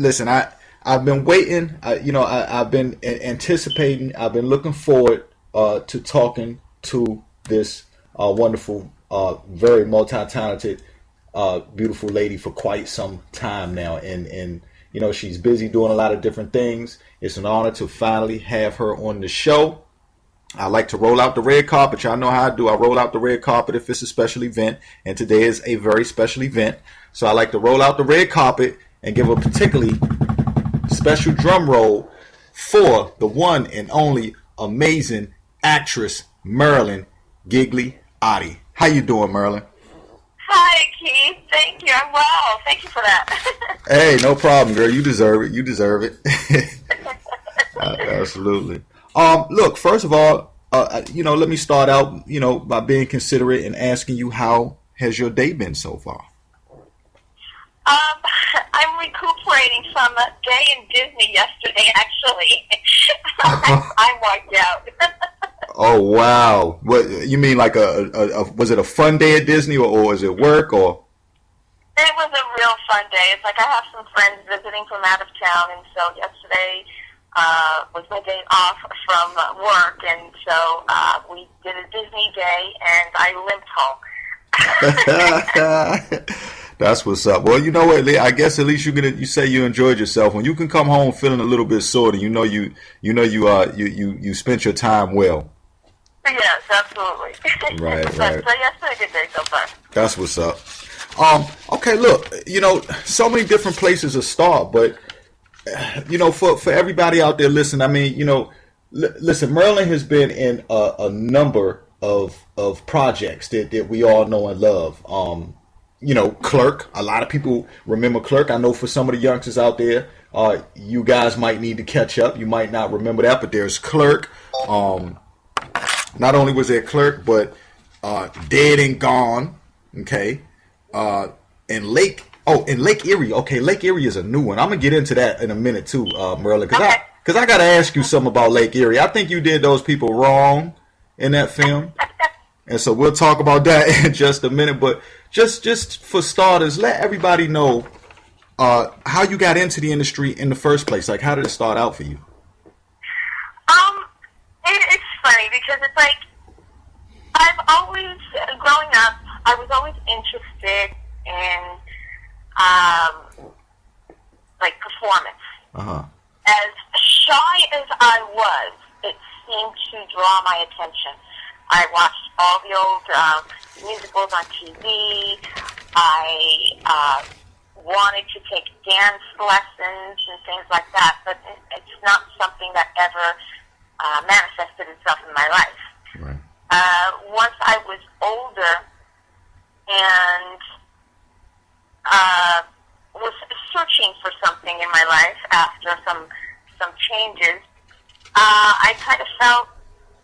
listen, I've been waiting. I've been anticipating. I've been looking forward to talking to this wonderful, very multi-talented, beautiful lady for quite some time now, and she's busy doing a lot of different things. It's an honor to finally have her on the show. I like to roll out the red carpet. Y'all know how I do. I roll out the red carpet if it's a special event, and today is a very special event. So I like to roll out the red carpet and give a particularly special drum roll for the one and only amazing actress Marilyn Ghigliotti. How you doing, Marilyn? Hi, Keith. Thank you. I'm well. Thank you for that. Hey, no problem, girl. You deserve it. You deserve it. Absolutely. Look, first of all, let me start out, by being considerate and asking you, how has your day been so far? I'm recuperating from a day in Disney yesterday, actually. I walked out. Oh, wow. What you mean, like was it a fun day at Disney, or was it work, or? It was a real fun day. It's like I have some friends visiting from out of town, and so yesterday was my day off from work, and so we did a Disney day, and I limped home. That's what's up. Well, you know what? I guess at least you say you enjoyed yourself. When you can come home feeling a little bit sore, you spent your time well. Yes, absolutely. Right. So yes, a good day so far. That's what's up. Okay, look, so many different places to start, but for everybody out there listening, I mean, listen, Marilyn has been in a number of projects that we all know and love. Clerk. A lot of people remember Clerk. I know for some of the youngsters out there, you guys might need to catch up. You might not remember that, but there's Clerk. Not only was there Clerk, but Dead and Gone. Okay. And Lake Erie. Okay, Lake Erie is a new one. I'm gonna get into that in a minute too, Marilyn, because I gotta ask you something about Lake Erie. I think you did those people wrong in that film, and so we'll talk about that in just a minute. But just for starters, let everybody know how you got into the industry in the first place. Like, how did it start out for you? It's funny because it's like I've always, growing up, I was always interested in performance. As shy as I was, it seemed to draw my attention. I watched all the old musicals on TV. I wanted to take dance lessons and things like that, but it's not something that ever manifested itself in my life. Right. Once I was older and was searching for something in my life after some changes, I kind of fell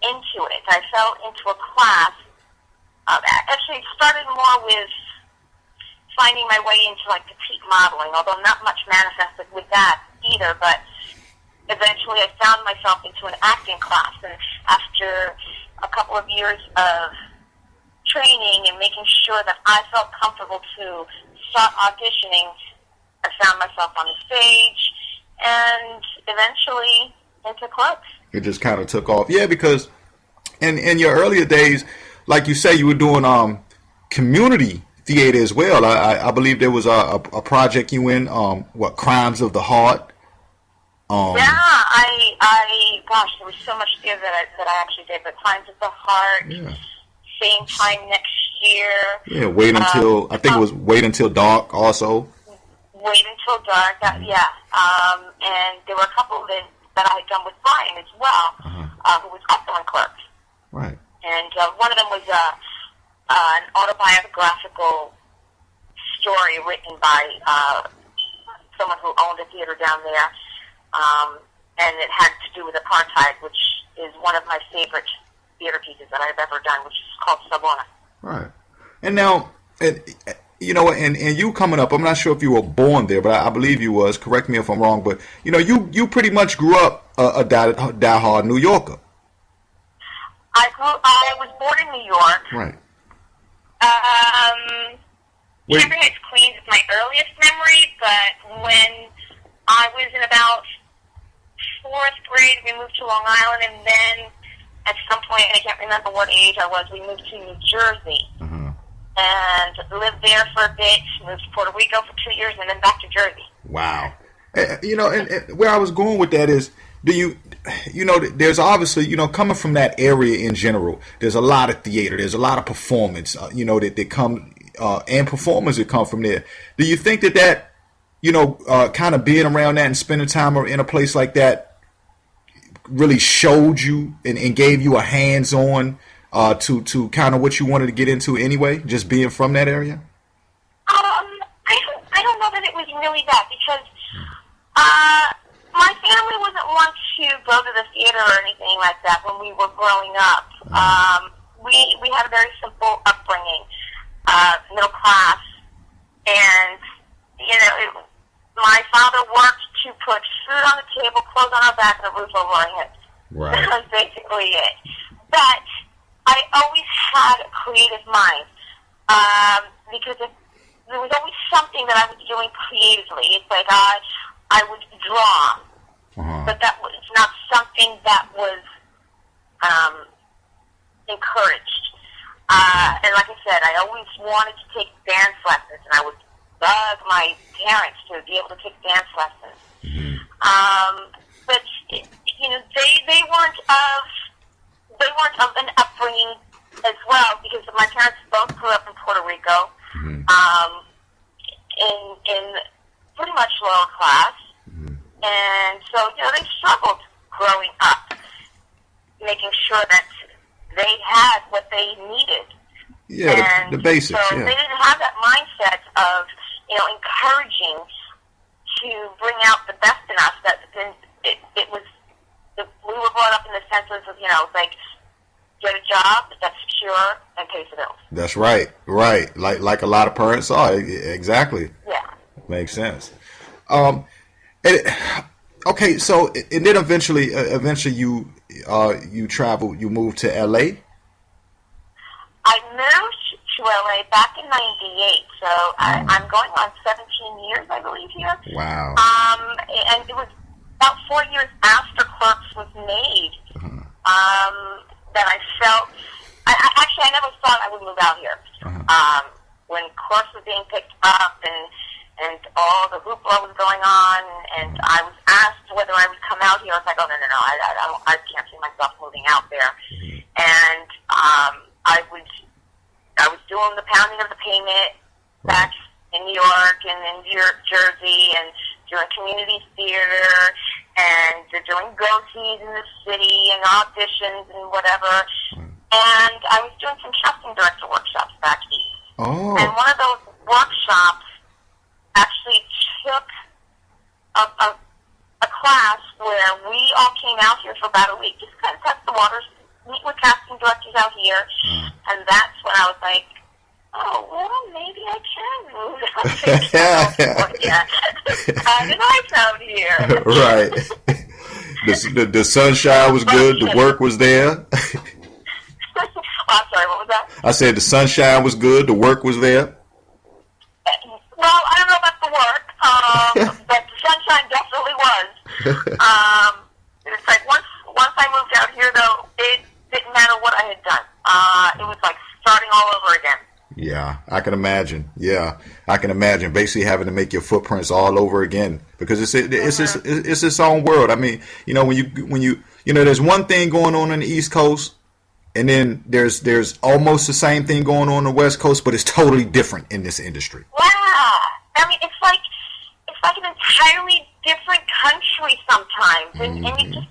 into it. I fell into a class. Actually, it started more with finding my way into petite modeling, although not much manifested with that either. But eventually, I found myself into an acting class, and after a couple of years of training and making sure that I felt comfortable to start auditioning, I found myself on the stage, and eventually into clubs. It just kind of took off. Yeah, because in your earlier days, like you say, you were doing community theater as well. I believe there was a project you in, Crimes of the Heart. Gosh, there was so much there that I actually did. But Crimes of the Heart, same time next year. Yeah, I think it was Wait Until Dark also. Wait Until Dark, and there were a couple that I had done with Brian as well, who was also in Clerks. Right. And one of them was an autobiographical story written by someone who owned a theater down there, and it had to do with apartheid, which is one of my favorite theater pieces that I've ever done, which is called Sabona. Right. And now, and you coming up, I'm not sure if you were born there, but I believe you was. Correct me if I'm wrong, but you pretty much grew up a diehard New Yorker. I was born in New York. Right. Camden Heights, Queens is my earliest memory, but when I was in about fourth grade. We moved to Long Island, and then at some point, I can't remember what age I was, we moved to New Jersey. And lived there for a bit, moved to Puerto Rico for 2 years, and then back to Jersey. Wow. You know, and where I was going with that is, there's obviously, coming from that area in general, there's a lot of theater, there's a lot of performance, that come, and performers that come from there. Do you think that, kind of being around that and spending time in a place like that really showed you and gave you a hands-on to kind of what you wanted to get into anyway, just being from that area? I don't know that it was really that, because my family wasn't one to go to the theater or anything like that when we were growing up. We had a very simple upbringing, middle class, and my father worked to put food on the table, clothes on our back, and a roof over our heads. Right. That was basically it. But I always had a creative mind, because there was always something that I was doing creatively. It's like I would draw, but that was not something that was encouraged. And like I said, I always wanted to take dance lessons, and I would bug my parents to be able to take dance lessons. But they weren't of an upbringing as well, because my parents both grew up in Puerto Rico, in pretty much lower class, and so they struggled growing up, making sure that they had what they needed. Yeah, the basics. So they didn't have that mindset of encouraging to bring out the best in us. That it was we were brought up in the sense of like, get a job that's secure and pays the bills. That's right. Like a lot of parents are. Exactly. Yeah. Makes sense. Okay, so and then eventually you traveled. You moved to L.A. I moved to L.A. back in '98, so I'm going on 17 years, I believe, here. Wow. And it was about 4 years after Clerks was made that I felt. I never thought I would move out here. When Clerks was being picked up and all the hoopla was going on, and I was asked whether I would come out here, I was like, oh, no, I can't see myself moving out there. And I was doing the pounding of the pavement back in New York and in Jersey, and doing community theater, and doing go-sees in the city and auditions and whatever. And I was doing some casting director workshops back east. Oh. And one of those workshops actually took a class where we all came out here for about a week, just kind of test the waters, meet with casting directors out here, and that's when I was like, oh, well, maybe I can move out to California. Kind of nice out here. Right. The sunshine was good, the work was there. I'm sorry, what was that? I said the sunshine was good, the work was there. Well, I don't know about the work, but the sunshine definitely was. It's like once I moved out here, though, it didn't matter what I had done. It was like starting all over again. Yeah, I can imagine. Yeah, I can imagine basically having to make your footprints all over again, because it's its own world. I mean, when you there's one thing going on the East Coast, and then there's almost the same thing going on the West Coast, but it's totally different in this industry. Yeah, I mean, it's like an entirely different country sometimes, and you just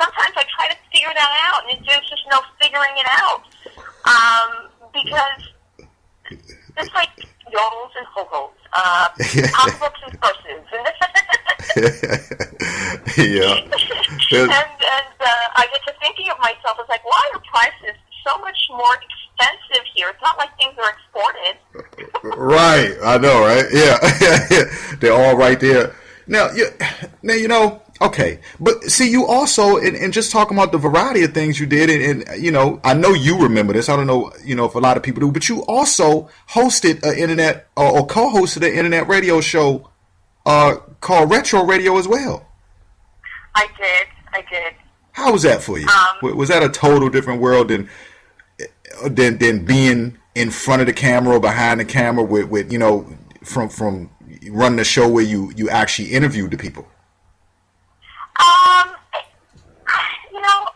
sometimes I try to figure that out, and there's just no figuring it out, because it's like yodels and ho-hos, pocketbooks and purses, yeah. and I get to thinking of myself as like, why are prices so much more expensive here? It's not like things are exported. Right, I know, right? Yeah, they're all right there. Now, okay, but see, you also, and just talking about the variety of things you did, and I know you remember this. I don't know, if a lot of people do, but you also hosted an internet or co-hosted an internet radio show called Retro Radio as well. I did. How was that for you? Was that a total different world than being in front of the camera or behind the camera with you know, from running a show where you actually interviewed the people? You know,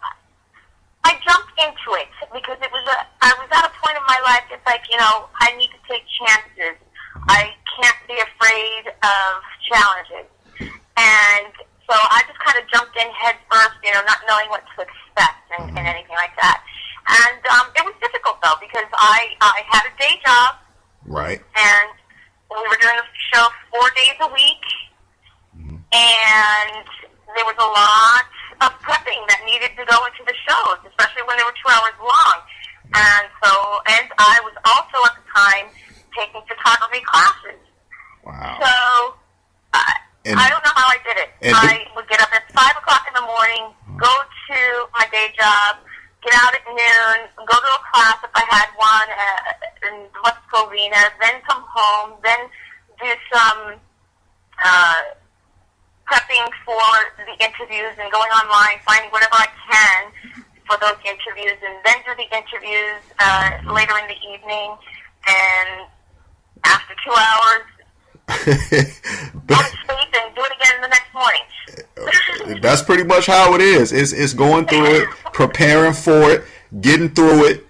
I jumped into it because I was at a point in my life. It's like, you know, I need to take chances. I can't be afraid of challenges, and so I just kind of jumped in head first, you know, not knowing what to expect and anything like that. And it was difficult though because I had a day job, right, and we were doing the show 4 days a week, and there was a lot of prepping that needed to go into the shows, especially when they were 2 hours long. And I was also at the time taking photography classes. Wow. So I don't know how I did it. I would get up at 5 o'clock in the morning, go to my day job, get out at noon, go to a class if I had one in West Covina, then come home, then do some prepping for the interviews and going online, finding whatever I can for those interviews, and then do the interviews later in the evening. And after 2 hours, go to sleep and do it again the next morning. That's pretty much how it is. It's going through it, preparing for it, getting through it.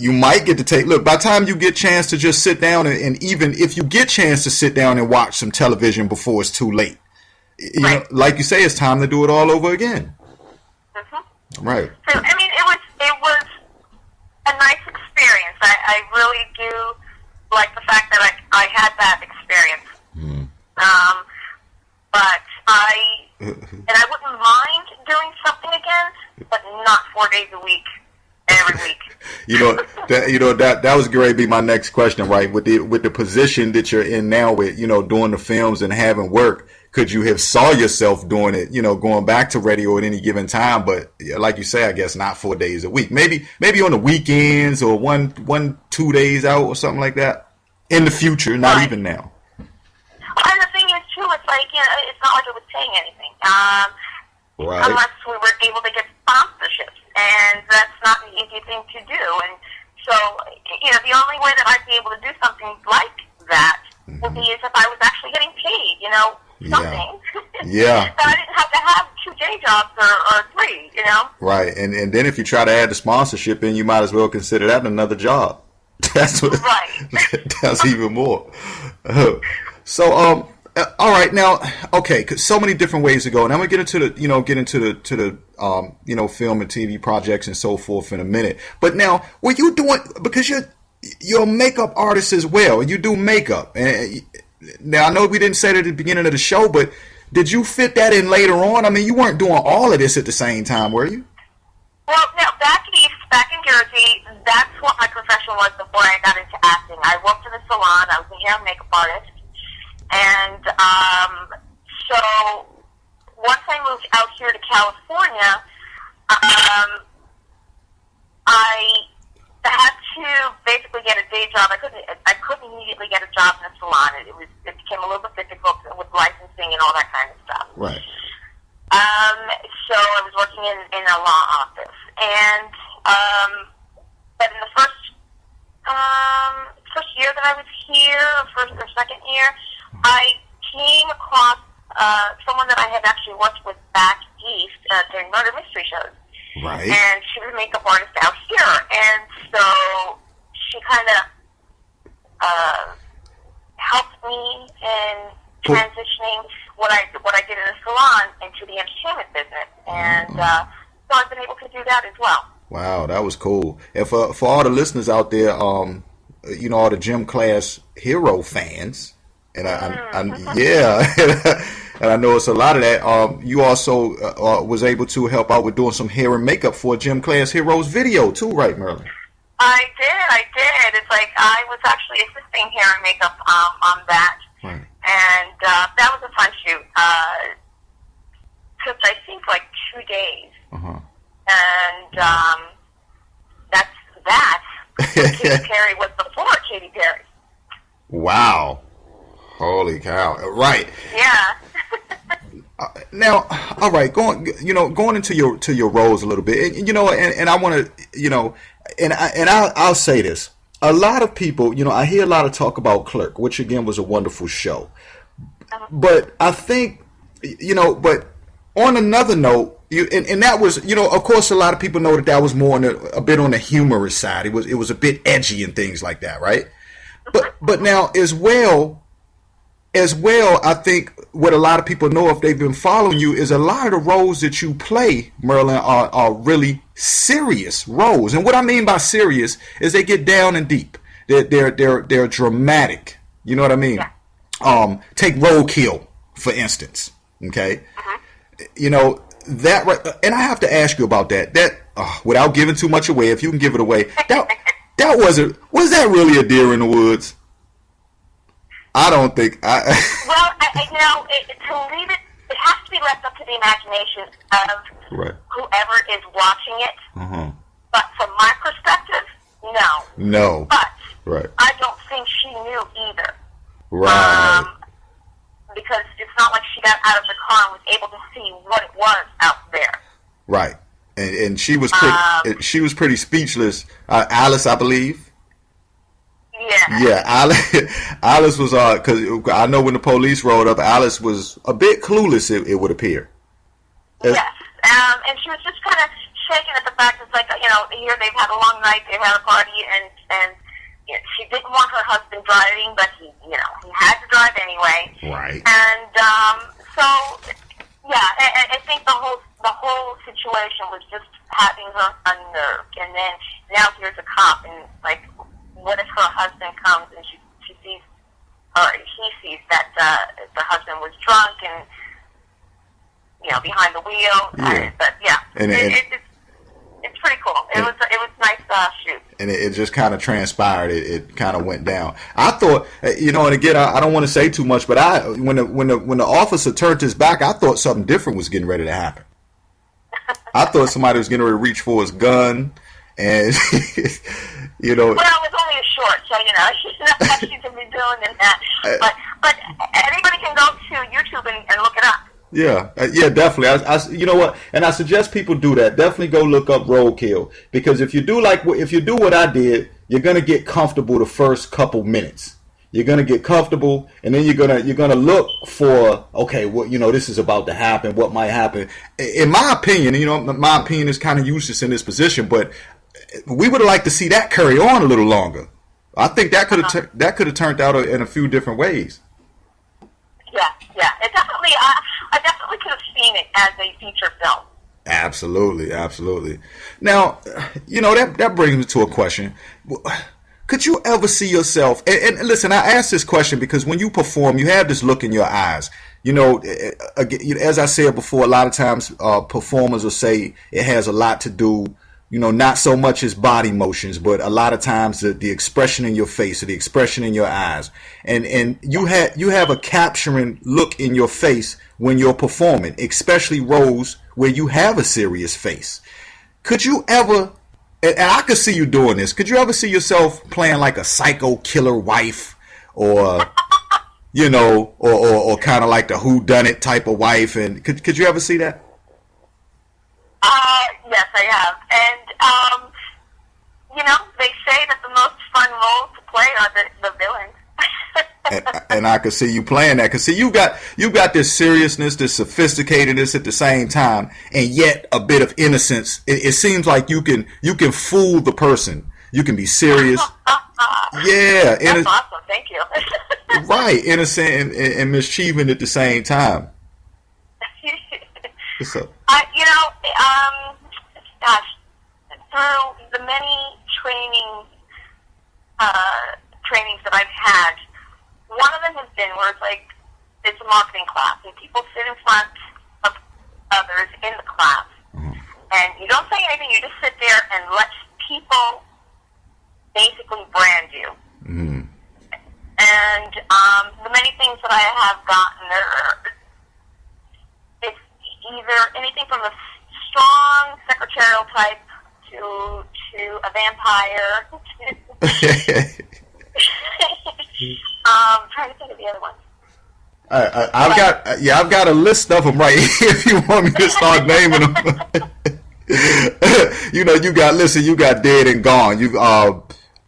You might get to take, look, by the time you get a chance to just sit down and even if you get a chance to sit down and watch some television before it's too late, you know, like you say, it's time to do it all over again. Right. So, I mean, it was a nice experience. I really do like the fact that I had that experience. But I wouldn't mind doing something again, but not 4 days a week, every week. That was going to be my next question, right? With the position that you're in now, with, you know, doing the films and having work, could you have saw yourself doing it, you know, going back to radio at any given time? But like you say, I guess not 4 days a week. Maybe on the weekends or 1-2 days out or something like that in the future, not even now. And the thing is, too, it's like, you know, it's not like it was saying anything. Right. Unless we were able to get sponsorships, and that's not an easy thing to do. And so, you know, the only way that I'd be able to do something like that would be as if I was actually getting paid, you know, something. Yeah. So I didn't have to have 2 day jobs or 3, you know. Right, and then if you try to add the sponsorship in, you might as well consider that another job. That's what. Right. That's even more. So, all right, now, okay, 'cause so many different ways to go, and I'm gonna get into the you know, film and TV projects and so forth in a minute. But now, what you doing? Because you're a makeup artist as well. You do makeup, and now I know we didn't say it at the beginning of the show, but did you fit that in later on? I mean, you weren't doing all of this at the same time, were you? Well, now back in Jersey, that's what my profession was before I got into acting. I worked in a salon. I was a hair and makeup artist. And so once I moved out here to California, I had to basically get a day job. I couldn't immediately get a job in a salon. It became a little bit difficult with licensing and all that kind of stuff. Right. So I was working in a law office, and but in the first year that I was here, first or second year, I came across someone that I had actually worked with back east during murder mystery shows. Right. And she was a makeup artist out here, and so she kind of helped me in transitioning what I did in the salon into the entertainment business, and so I've been able to do that as well. Wow, that was cool. And for all the listeners out there, you know, all the gym class hero fans, and yeah, and I know it's a lot of that. You also was able to help out with doing some hair and makeup for a Gym Class Heroes video too, right, Marilyn? I did. It's like I was actually assisting hair and makeup on that, right. And that was a fun shoot. Took, I think, like 2 days, and that's that. Katy Perry was before Katy Perry. Wow. Holy cow! Right. Yeah. Now, all right, going into your roles a little bit, and I want to, I'll say this. A lot of people, I hear a lot of talk about Clerk, which again was a wonderful show. But I think, but on another note, and that was, of course, a lot of people know that was more on a bit on the humorous side. It was a bit edgy and things like that, right? But now as well, I think what a lot of people know if they've been following you is a lot of the roles that you play, Marilyn, are really serious roles. And what I mean by serious is they get down and deep. They're dramatic. You know what I mean? Yeah. Take Roadkill, for instance. Okay. That right, and I have to ask you about that. Without giving too much away, if you can give it away, that was that really a deer in the woods? I don't think Well, to leave it, it has to be left up to the imagination of whoever is watching it. But from my perspective, no. But I don't think she knew either. Right. Because it's not like she got out of the car and was able to see what it was out there. Right. And she was pretty speechless. Alice, I believe. Yeah, Alice was because I know when the police rolled up, Alice was a bit clueless. It would appear. Yes, and she was just kind of shaking at the fact it's like here they've had a long night, they've had a party, and she didn't want her husband driving, but he had to drive anyway. Right. And so I think the whole situation was just having her unnerved, and then now here's a cop, and like. What if her husband comes and she sees, or he sees that the husband was drunk and behind the wheel? Yeah. But it's pretty cool. It was nice shoot. And it just kind of transpired. It kind of went down. I thought, and again, I don't want to say too much, but when the officer turned his back, I thought something different was getting ready to happen. I thought somebody was getting ready to reach for his gun. And well, it was only a short, so she's not what she's gonna be doing in that. But anybody can go to YouTube and look it up. Yeah, definitely. I you know what? And I suggest people do that. Definitely go look up Roadkill, because if you do what I did, you're gonna get comfortable the first couple minutes. You're gonna get comfortable, and then you're gonna look for, okay, what this is about to happen. What might happen? In my opinion, my opinion is kind of useless in this position, but we would have liked to see that carry on a little longer. I think that could have turned out in a few different ways. Yeah. It definitely. I definitely could have seen it as a feature film. Absolutely. Now, that brings me to a question. Could you ever see yourself? And listen, I ask this question because when you perform, you have this look in your eyes. As I said before, a lot of times performers will say it has a lot to do. Not so much as body motions, but a lot of times the expression in your face or the expression in your eyes. And you have a capturing look in your face when you're performing, especially roles where you have a serious face. Could you ever, and I could see you doing this, could you ever see yourself playing like a psycho killer wife or, or kind of like the whodunit type of wife? And could you ever see that? Yes, I have. And, they say that the most fun roles to play are the villains. and I could see you playing that. Because see, you got this seriousness, this sophisticatedness at the same time, and yet a bit of innocence. It seems like you can fool the person. You can be serious. Yeah. That's awesome. Thank you. Right. Innocent and mischievous at the same time. What's up? Gosh, through the many trainings that I've had, one of them has been where it's a marketing class, and people sit in front of others in the class, and you don't say anything, you just sit there and let people basically brand you. And the many things that I have gotten it's either anything from a strong secretarial type to a vampire. Trying to think of the other one. I've got a list of them right here if you want me to start naming them. You know, you got Dead and Gone. You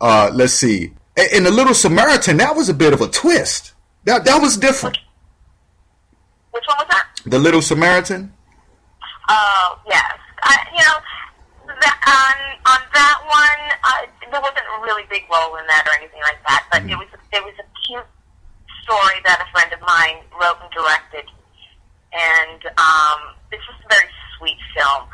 let's see. In The Little Samaritan, that was a bit of a twist. That was different. Which one was that? The Little Samaritan. Oh, yes. On that one, there wasn't a really big role in that or anything like that, but it was a cute story that a friend of mine wrote and directed, and it's just a very sweet film.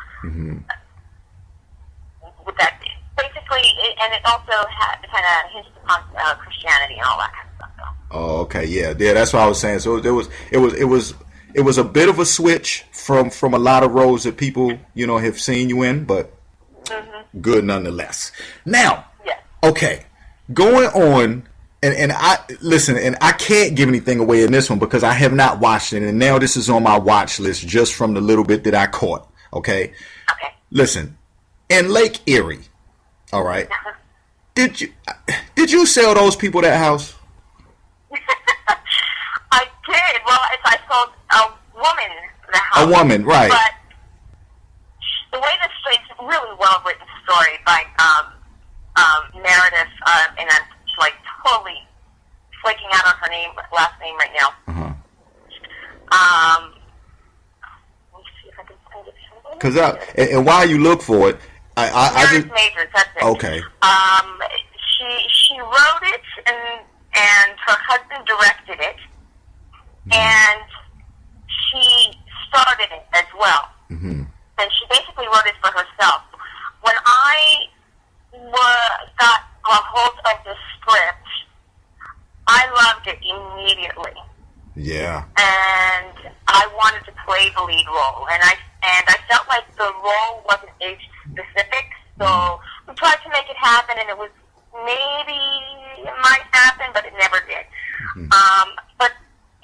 With that, basically, and it also kind of hinted upon Christianity and all that kind of stuff. So. Oh, okay, yeah. That's what I was saying. So it was a bit of a switch from a lot of roles that people, you know, have seen you in, but good nonetheless. Now, okay, going on, and I listen, and I can't give anything away in this one because I have not watched it, and now this is on my watch list just from the little bit that I caught. Okay. Listen, in Lake Erie, all right. Did you sell those people that house? I did. Well, I sold a woman the house. A woman, right? But the way this it's a really well written story by Meredith, and I'm like totally flaking out on her last name right now. Let me see if I can find it. Because and while you look for it, I just Majors, that's it. Okay. She wrote it and her husband directed it, and she started it as well. And she basically wrote it for herself. When I got a hold of the script, I loved it immediately. Yeah. And I wanted to play the lead role, and I felt like the role wasn't age specific, so we tried to make it happen, and it was maybe it might happen, but it never did. But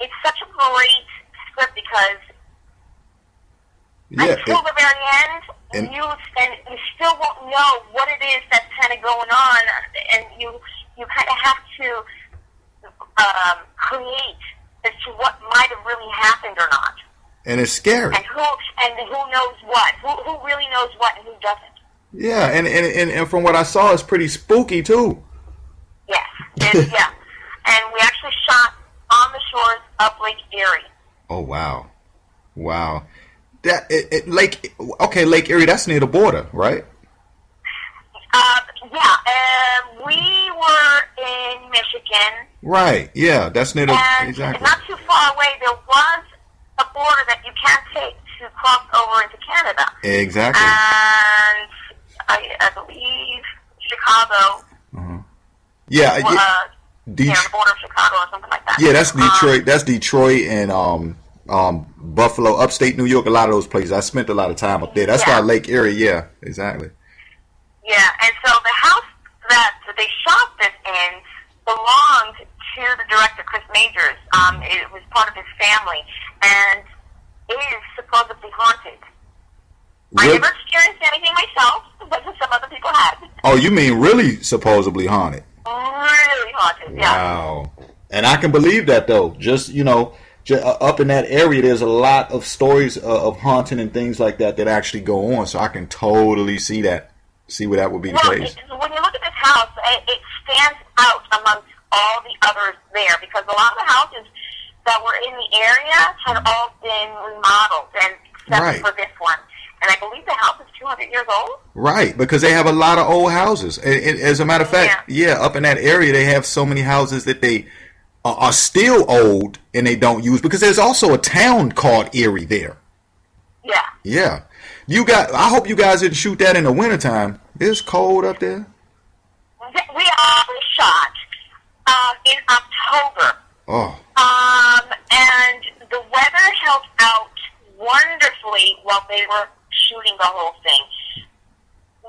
it's such a great script because until the very end, and you still won't know what it is that's kind of going on, and you kind of have to create as to what might have really happened or not. And it's scary. And who knows what? Who really knows what and who doesn't? Yeah, and from what I saw, it's pretty spooky too. Yes, yeah. And we actually shot on the shores of Lake Erie. Oh wow. That Lake Erie. That's near the border, right? Yeah. We were in Michigan. Right. Yeah, that's near the exactly. Not too far away, there was a border that you can take to cross over into Canada. Exactly. And I believe Chicago. Yeah. The border of Chicago or something like that. Yeah, that's Detroit. That's Detroit and Buffalo, upstate New York. A lot of those places. I spent a lot of time up there. That's why Lake Erie. Yeah, exactly. Yeah, and so the house that they shot this in belonged to the director, Chris Majors. It was part of his family, and it is supposedly haunted. Really? I never experienced anything myself, but some other people had. Oh, you mean really supposedly haunted? Really haunted, yeah. Wow. And I can believe that, though. Just, up in that area, there's a lot of stories of haunting and things like that actually go on, so I can totally see that. See where that would be the case. When you look at this house, it stands out amongst all the others there because a lot of the houses that were in the area had all been remodeled, and except for this one. And I believe the house is 200 years old. Right, because they have a lot of old houses. And as a matter of fact, up in that area, they have so many houses that they are still old and they don't use because there's also a town called Erie there. Yeah. Yeah. I hope you guys didn't shoot that in the wintertime. It's cold up there. We actually shot in October. Oh. And the weather held out wonderfully while they were shooting the whole thing.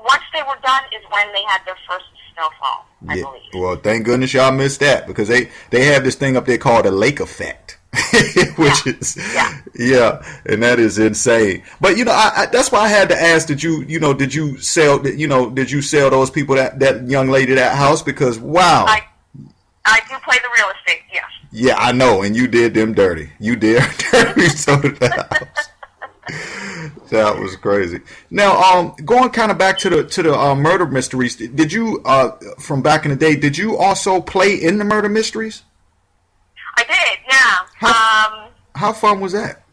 Once they were done is when they had their first snowfall, I believe. Well, thank goodness y'all missed that because they have this thing up there called a lake effect. Which is and that is insane. But I that's why I had to ask, did you sell those people that young lady that house? Because wow, I do play the real estate. Yes. Yeah, I know, and you did them dirty. You did dirty so did the house. That was crazy. Now, going kind of back to the murder mysteries, did you from back in the day? Did you also play in the murder mysteries? I did, yeah. How fun was that?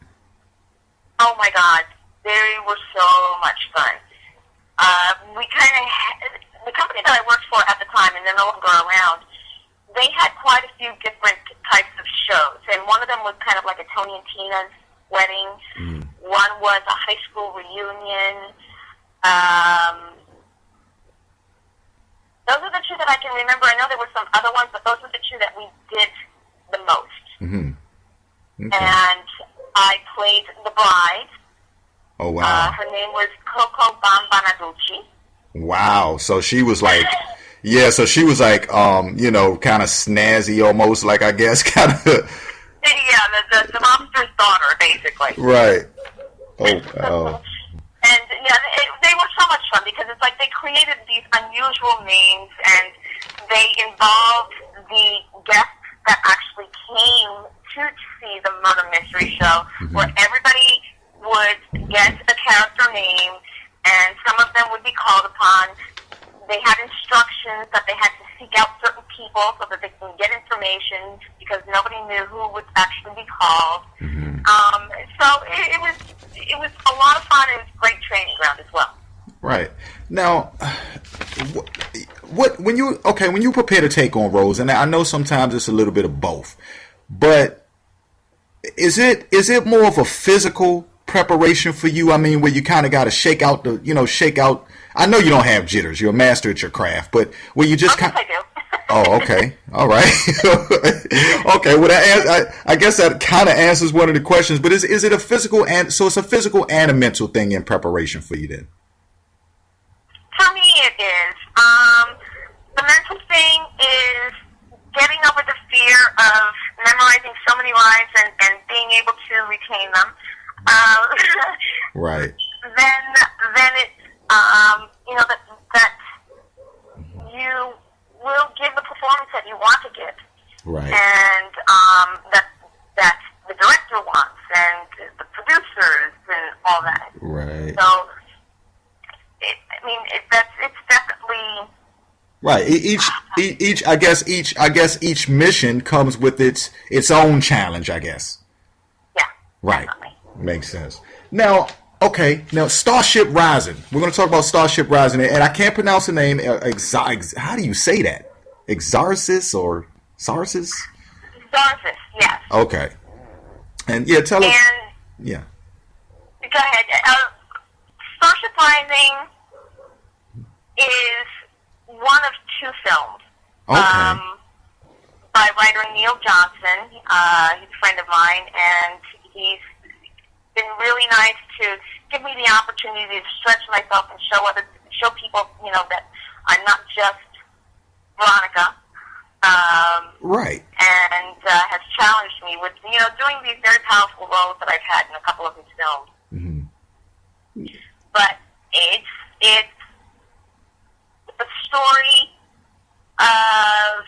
Oh my God, they were so much fun. We kind of the company that I worked for at the time, and they're no longer around. They had quite a few different types of shows, and one of them was kind of like a Tony and Tina's wedding. One was a high school reunion. Those are the two that I can remember. I know there were some other ones, but those were the two that we did the most. Okay. And I played the bride. Oh, wow. Her name was Coco Bambanaducci. Wow. So she was like, yeah, so she was like, you know, kind of snazzy almost, like, I guess, kind of. Yeah, the monster's daughter, basically. Right. Oh, wow. And, yeah, they were so much fun because it's like they created these unusual names and they involved the guests that actually came to see the murder mystery show, where everybody would get a character name and some of them would be called upon. They had instructions that they had to seek out certain people so that they can get information because nobody knew who would actually be called. So it was a lot of fun. It was a great training ground as well. Right. Now, when you prepare to take on roles, and I know sometimes it's a little bit of both, but is it more of a physical preparation for you? I mean, where you kind of got to shake out. I know you don't have jitters. You're a master at your craft, but where you just I do. Oh, okay. All right. Okay. Well, I guess that kind of answers one of the questions. But is it a physical so it's a physical and a mental thing in preparation for you then? For me, it is. The mental thing is getting over the fear of memorizing so many lines and being able to retain them. Right. Then it's that you will give the performance that you want to give. Right. And that the director wants and the producers and all that. Right. So it's definitely right. Each mission comes with its own challenge, I guess. Yeah. Right. Definitely. Makes sense. Now, Starship Rising. We're going to talk about Starship Rising, and I can't pronounce the name. How do you say that? Exarsis or Sarsis? Sarsis, yes. Okay. And yeah, tell us. Yeah. Go ahead. Starship Rising is one of two films. Okay. By writer Neil Johnson. He's a friend of mine, and he's been really nice to give me the opportunity to stretch myself and show people, that I'm not just Veronica. Right. And has challenged me with, doing these very powerful roles that I've had in a couple of his films. But it's the story of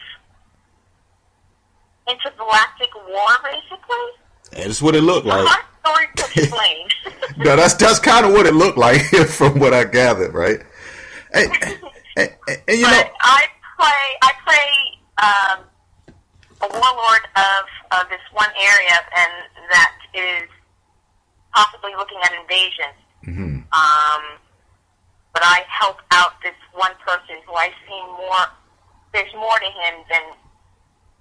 intergalactic war, basically. That's what it looked like. Hard story to explain. No, that's kind of what it looked like from what I gathered, right? And I play a warlord of this one area, and that is possibly looking at invasion. But I help out this one person who I see there's more to him than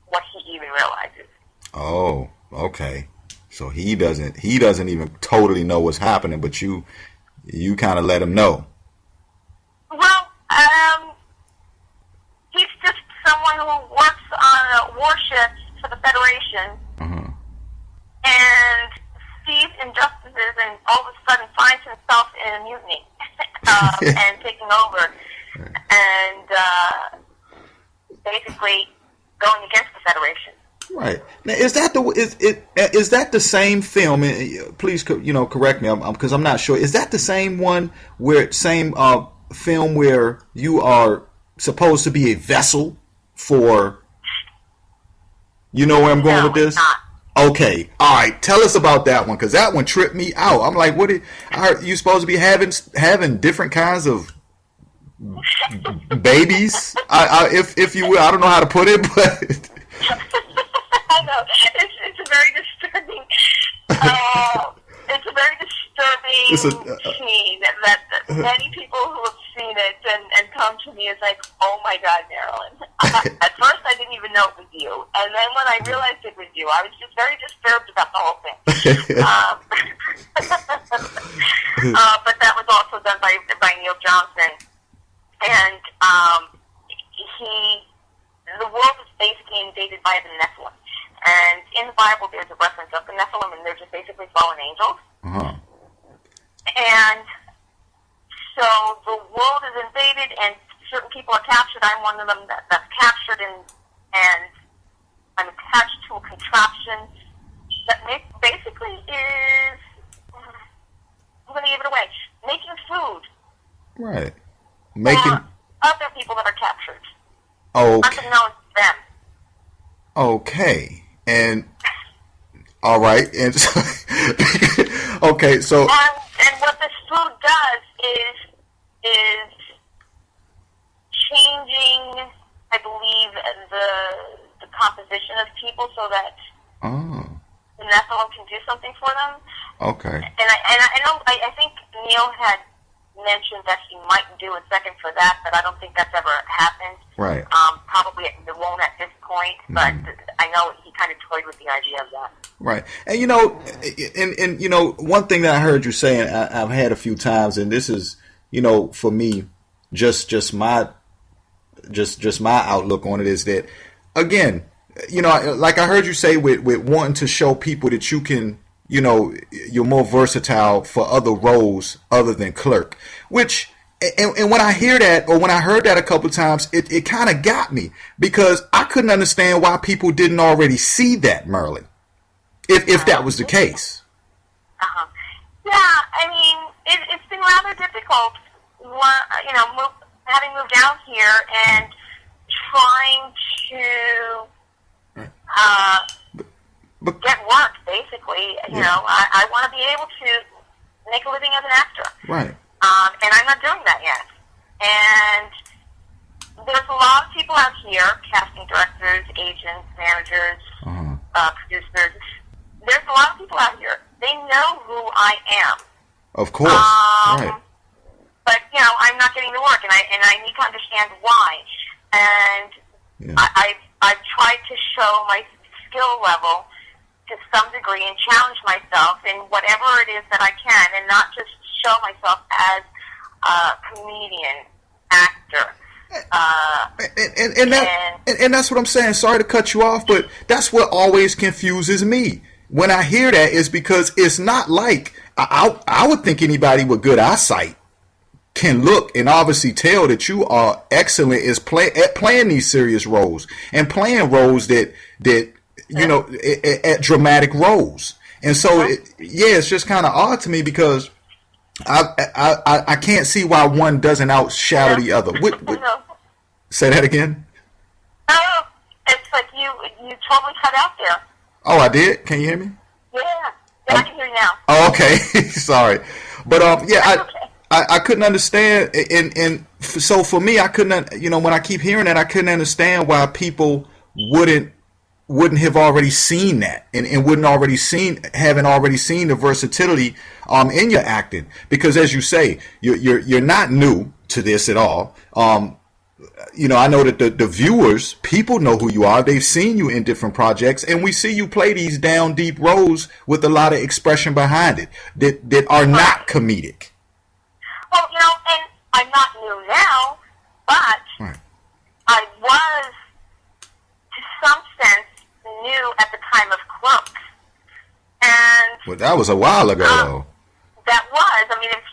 what he even realizes. Oh, okay. So he doesn't even totally know what's happening, but you kind of let him know. Well, he's just someone who works on a warship for the Federation, and sees injustices, and all of a sudden finds himself in a mutiny and taking over, and basically going against the Federation. Right. Now, is that the same film? Please, correct me, because I'm not sure. Is that the same one film where you are supposed to be a vessel for, You know where I'm going with No, it's this? not. Okay, all right. Tell us about that one, because that one tripped me out. I'm like, what? I heard you supposed to be having different kinds of babies. If you will, I don't know how to put it, but I know. It's a very disturbing. It's a very disturbing scene that many people who have seen it and come to me is like, oh my God, Marilyn. At first, I didn't even know it was you, and then when I realized it was you, I was just very disturbed about the whole thing. But that was also done by Neil Johnson, and the world is basically invaded by the Nephilim. And in the Bible, there's a reference of the Nephilim, and they're just basically fallen angels. uh-huh. And so the world is invaded, and certain people are captured. I'm one of them that's captured, and I'm attached to a contraption that basically is, I'm going to give it away, making food. Right. Making For other people that are captured. okay. Unbeknownst to them. Okay. And all right. And so, okay. So And what this food does is changing, I believe, the composition of people so that the Nephilim can do something for them. Okay. And I think Neil had mentioned that he might do a second for that, but I don't think that's ever happened. Right. Probably it won't at this point, but I know he kind of toyed with the idea of that. Right. And one thing that I heard you say, and I've had a few times, and this is, for me, just my outlook on it is that, again, like I heard you say with wanting to show people that you can, you're more versatile for other roles other than clerk, which, and when I hear that, or when I heard that a couple of times, it kind of got me, because I couldn't understand why people didn't already see that, Marilyn, if that was the case. Yeah, I mean, it's been rather difficult, having moved down here and trying to get work, basically. I want to be able to make a living as an actor. Right. And I'm not doing that yet. And there's a lot of people out here, casting directors, agents, managers, producers. There's a lot of people out here. They know who I am. Of course. Right. But, I'm not getting the work, and I need to understand why. And I've tried to show my skill level to some degree and challenge myself in whatever it is that I can, and not just show myself as a comedian, actor. And that's what I'm saying. Sorry to cut you off, but that's what always confuses me when I hear that, is because it's not like I would think anybody with good eyesight can look and obviously tell that you are excellent at playing these serious roles and playing roles that at dramatic roles. And so it's just kind of odd to me, because I can't see why one doesn't outshadow the other. Say that again. Oh, it's like you totally cut out there. Oh, I did? Can you hear me? Yeah, I can hear you now. Oh, okay. Sorry. But Okay. I couldn't understand, and so for me, I couldn't, when I keep hearing that, I couldn't understand why people wouldn't have already seen that, and haven't already seen the versatility in your acting, because as you say, you're not new to this at all. I know that the viewers, people know who you are. They've seen you in different projects, and we see you play these down deep roles with a lot of expression behind it that are not comedic. Well, and I'm not new now, but I was, to some sense, new at the time of Clerks. And Well, that was a while ago, though. that was, I mean, it's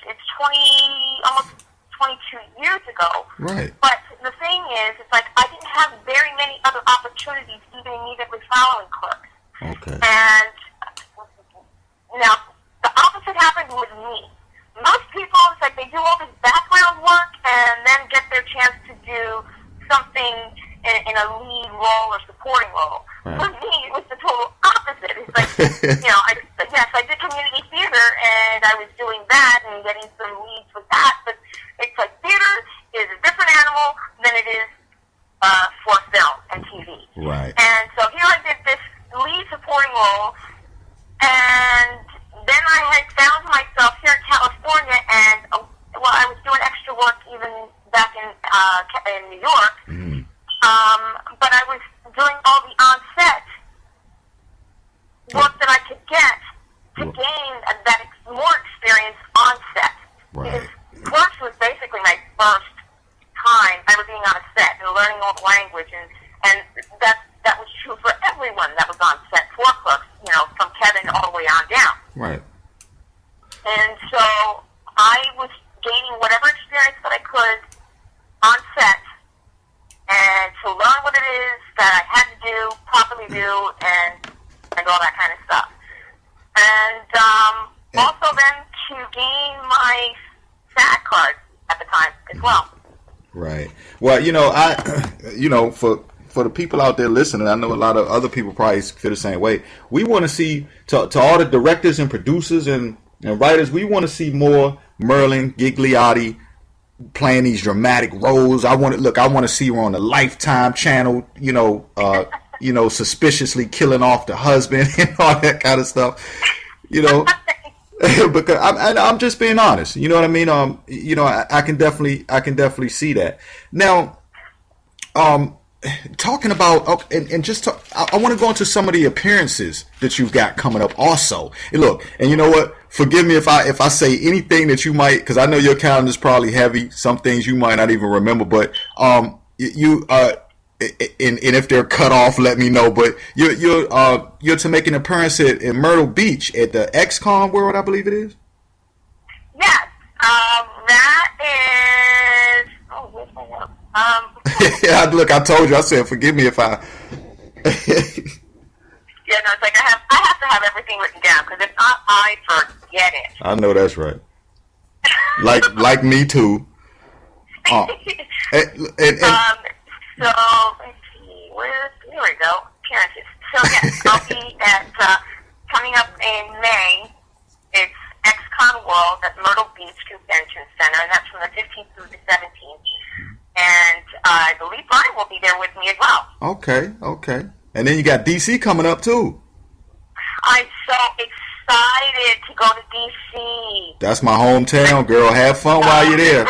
almost 22 years ago. Right. But the thing is, it's like I didn't have very many other opportunities even immediately following Clerks. Okay. And now, the opposite happened with me. Most people, it's like they do all this background work and then get their chance to do something in a lead role or supporting role. Right. For me, it is for film and TV. Right. And so here I did this lead supporting role, and then I had found myself here in California, and I was doing extra work even back in New York. Mm. But I was doing all the on-set work that I could get to gain that more experience on set. Right. Because Clerks was basically my first time ever being on a set and learning all the language, and that was true for everyone that was on set for Clerks, from Kevin all the way on down. Right. And so I was gaining whatever experience that I could on set, and to learn what it is that I had to do, properly do, and all that kind of stuff. And also then to gain my SAG card at the time as well. Right. Well, for the people out there listening, I know a lot of other people probably feel the same way. We want to see, to all the directors and producers and writers, we want to see more Marilyn Ghigliotti playing these dramatic roles. I want to see her on the Lifetime channel, suspiciously killing off the husband and all that kind of stuff, because I'm just being honest. You know what I mean? I can definitely see that. Now, talking about I want to go into some of the appearances that you've got coming up also. And look, and you know what? Forgive me if I say anything that you might, because I know your calendar is probably heavy. Some things you might not even remember, but and if they're cut off, let me know. But you're to make an appearance in Myrtle Beach at the XCOM World, I believe it is. Yes, that is. Oh, where's my note? Yeah, look, I told you. I said, forgive me if I. Yeah, no, it's like I have to have everything written down, because if not, I forget it. I know that's right. Like me too. So let's see, here we go. Appearances. So yes, I'll be at coming up in May. It's XCOM World at Myrtle Beach Convention Center, and that's from the 15th through the 17th. And I believe Brian will be there with me as well. Okay. And then you got DC coming up too. I'm so excited to go to DC. That's my hometown, girl. Have fun while you're there.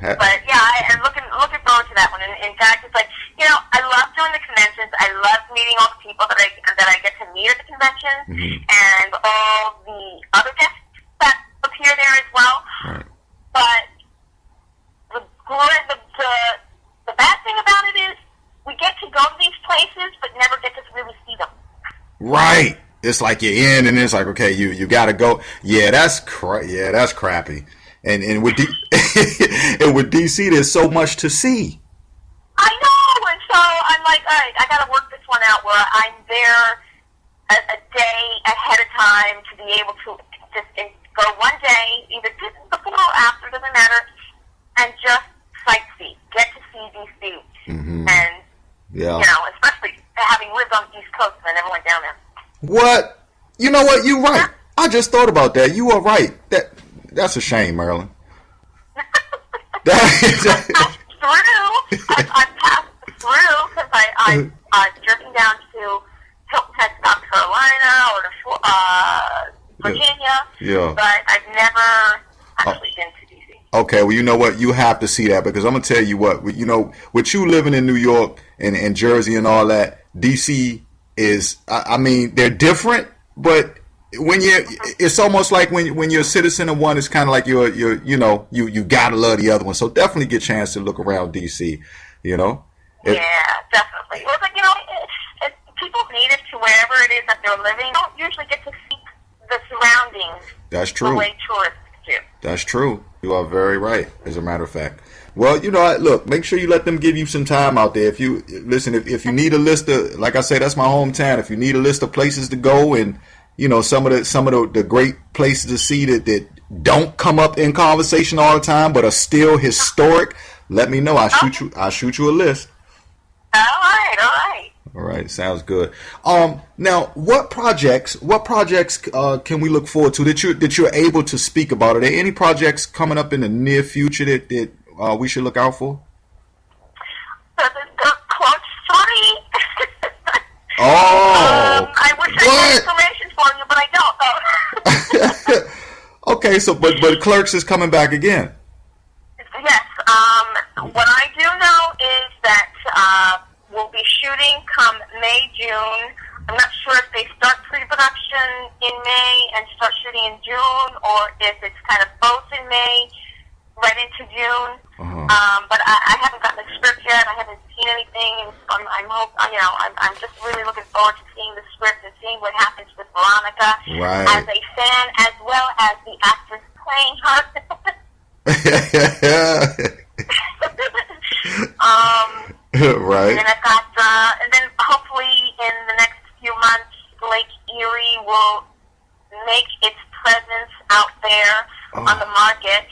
But yeah, I'm looking forward to that one. And in fact, it's like, I love doing the conventions. I love meeting all the people that I get to meet at the convention, and all the other guests that appear there as well. Right. But the bad thing about it is we get to go to these places, but never get to really see them. Right. It's like you're in, and it's like, okay, you got to go. Yeah, that's crappy. And with and with DC, there's so much to see. I know, and so I'm like, all right, I got to work this one out where I'm there a day ahead of time to be able to just go one day, either before or after, doesn't matter, and just sightsee, get to see DC, and especially having lived on the East Coast, and I never went down there. What? You know what? You're right. I just thought about that. You are right. That's a shame, Marilyn. I passed through because I'm drifting down to Hilton Head, South Carolina, or to Virginia. Yeah. But I've never actually been to DC. Okay, well, you know what? You have to see that, because I'm going to tell you what, with you living in New York and Jersey and all that, DC is, I mean, they're different, but when it's almost like when you're a citizen of one, it's kind of like you gotta love the other one. So definitely get a chance to look around DC, Yeah, definitely. Well, like, people native to wherever it is that they're living don't usually get to see the surroundings. That's true. The way tourists do. That's true. You are very right, as a matter of fact. Well, look, make sure you let them give you some time out there. If you need a list of, like I say, that's my hometown. If you need a list of places to go, and some of the great places to see that don't come up in conversation all the time, but are still historic, let me know. I'll shoot you a list. All right. All right, sounds good. Now, what projects can we look forward to that you're able to speak about? Are there any projects coming up in the near future that we should look out for? The Clark Story. Oh, I wish I had information for you, but I don't, though. Okay, so but Clerks is coming back again. Yes. What I do know is that we'll be shooting come May, June. I'm not sure if they start pre-production in May and start shooting in June, or if it's kind of both in May, right into June. But I haven't gotten the script yet. I haven't seen anything. I'm just really looking forward to seeing the script and seeing what happens with Veronica as a fan, as well as the actress playing her. Right. And then I've got, and then hopefully in the next few months, Lake Erie will make its presence out there on the market.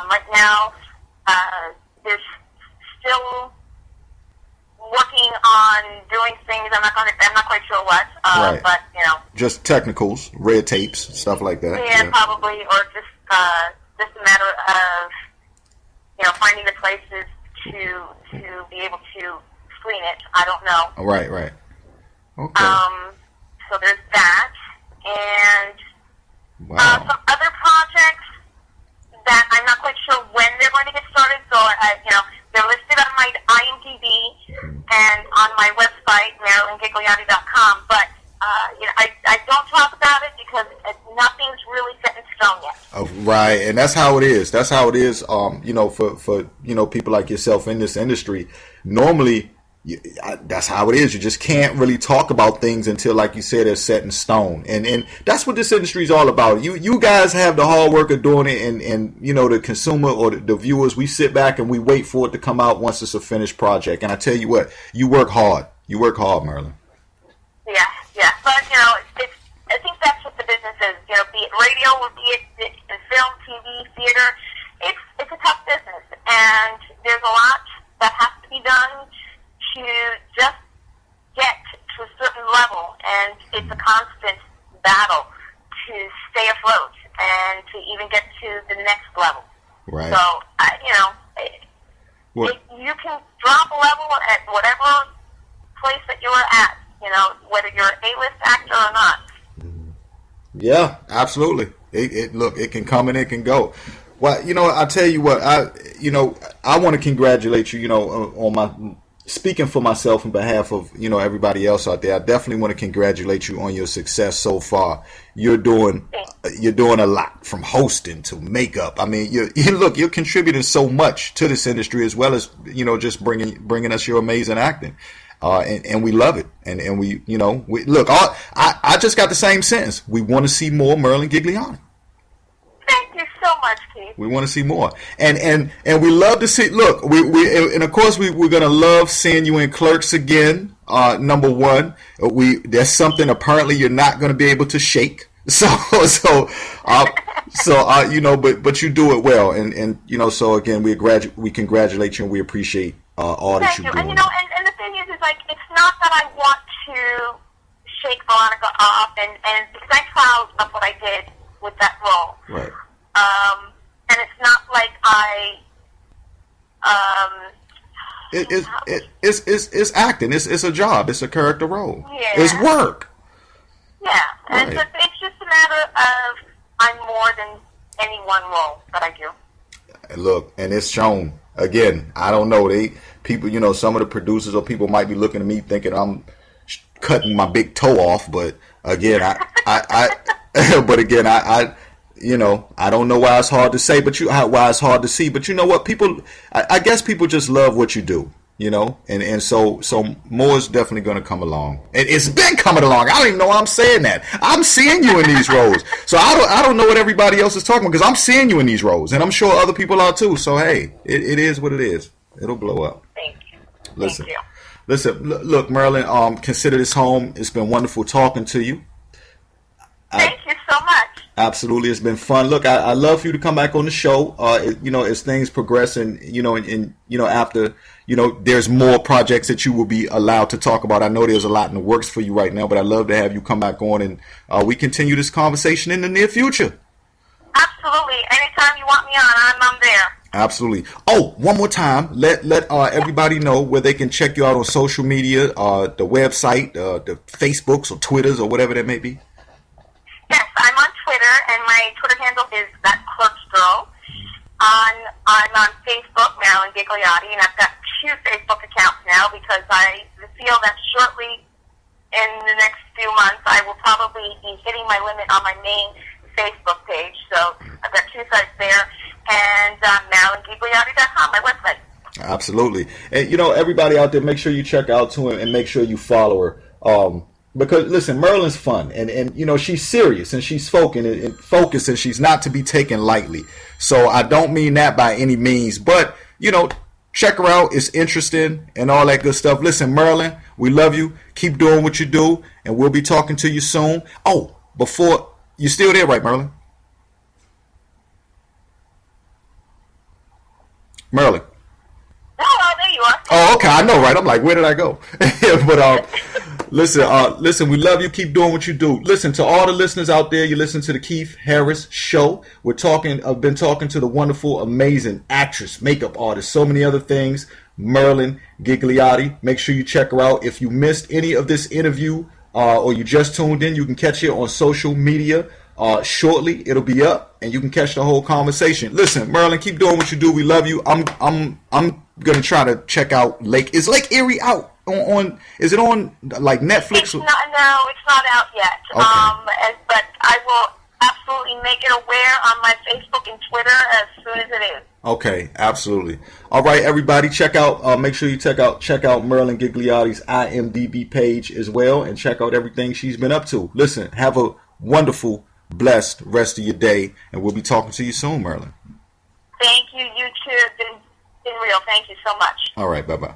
Right now, there's still working on doing things. I'm not quite sure what. Right. But just technicals, red tapes, stuff like that. Yeah, probably, or just a matter of finding the places to be able to screen it. I don't know. Right. Okay. So there's that, and wow. some other projects that I'm not quite sure when they're going to get started. So they're listed on my IMDb and on my website, MarilynGhigliotti.com. But I don't talk about it because nothing's really set in stone yet. Right, and that's how it is. That's how it is. For people like yourself in this industry, normally that's how it is. You just can't really talk about things until, like you said, they're set in stone. And that's what this industry is all about. You guys have the hard work of doing it, and the consumer or the viewers, we sit back and we wait for it to come out once it's a finished project. And I tell you what, you work hard. You work hard, Marilyn. Yeah. But I think that's what the business is. Be it radio or be it film, TV, theater. It's a tough business, and there's a lot that has to be done to just get to a certain level, and it's a constant battle to stay afloat and to even get to the next level. Right. So, you can drop a level at whatever place that you're at, whether you're an A-list actor or not. Yeah, absolutely. It can come and it can go. Well, I tell you what, I want to congratulate you, on my, speaking for myself on behalf of, everybody else out there. I definitely want to congratulate you on your success so far. You're doing a lot, from hosting to makeup. I mean, you're contributing so much to this industry, as well as, just bringing us your amazing acting. And we love it. And we look, I just got the same sentence. We want to see more Marilyn Ghigliotti. Thank you so much, Keith. We want to see more, and we love to see. Look, and of course we're gonna love seeing you in Clerks again. Number one, there's something apparently you're not gonna be able to shake. But you do it well, and so again we congratulate you and we appreciate all that you're doing. And the thing is like, it's not that I want to shake Veronica off, and because I'm proud of what I did with that role. Right. And it's not like It's acting. It's a job. It's a character role. Yeah. It's work. Yeah. Right. And it's just a matter of I'm more than any one role that I do. Look, and it's shown. Again, I don't know. People, some of the producers or people might be looking at me thinking I'm cutting my big toe off, but again, I don't know why it's hard to say, why it's hard to see. But you know what, I guess people just love what you do, and so more is definitely going to come along. And it's been coming along. I don't even know why I'm saying that. I'm seeing you in these roles, so I don't know what everybody else is talking about, because I'm seeing you in these roles, and I'm sure other people are too. So hey, it is what it is. It'll blow up. Thank you. Listen, Thank you. Listen, look, Marilyn. Consider this home. It's been wonderful talking to you. Thank you so much. Absolutely, it's been fun. Look, I love for you to come back on the show. As things progress, and after, there's more projects that you will be allowed to talk about. I know there's a lot in the works for you right now, but I'd love to have you come back on, and we continue this conversation in the near future. Absolutely. Anytime you want me on, I'm there. Absolutely. Oh, one more time, let everybody know where they can check you out on social media, the website, the Facebooks or Twitters or whatever that may be. Yes, I'm on Twitter, and my Twitter handle is That Clerks Girl. I'm on Facebook, Marilyn Ghigliotti, and I've got 2 Facebook accounts now because I feel that shortly in the next few months I will probably be hitting my limit on my main Facebook page. So I've got 2 sites there, and MarilynGhigliotti.com, my website. Absolutely. And, everybody out there, make sure you check out to him and make sure you follow her. Because, listen, Marilyn's fun, and she's serious, and she's focused, and she's not to be taken lightly. So I don't mean that by any means, but, check her out. It's interesting and all that good stuff. Listen, Marilyn, we love you. Keep doing what you do, and we'll be talking to you soon. Oh, before, you still there, right, Marilyn? Marilyn. Oh, there you are. Oh, okay, I know, right? I'm like, where did I go? But listen, we love you. Keep doing what you do. Listen, to all the listeners out there, you listen to the Keith Harris Show. I've been talking to the wonderful, amazing actress, makeup artist, so many other things, Marilyn Ghigliotti. Make sure you check her out. If you missed any of this interview or you just tuned in, you can catch it on social media. Shortly, it'll be up, and you can catch the whole conversation. Listen, Marilyn, keep doing what you do. We love you. I'm gonna try to check out Lake. Is Lake Erie out on? Is it on like Netflix? It's not out yet. Okay. But I will absolutely make it aware on my Facebook and Twitter as soon as it is. Okay, absolutely. All right, everybody, check out. Make sure you check out Marilyn Ghigliotti's IMDb page as well, and check out everything she's been up to. Listen, have a wonderful, blessed rest of your day, and we'll be talking to you soon, Marilyn. Thank you. You too. It's been real. Thank you so much. All right. Bye-bye.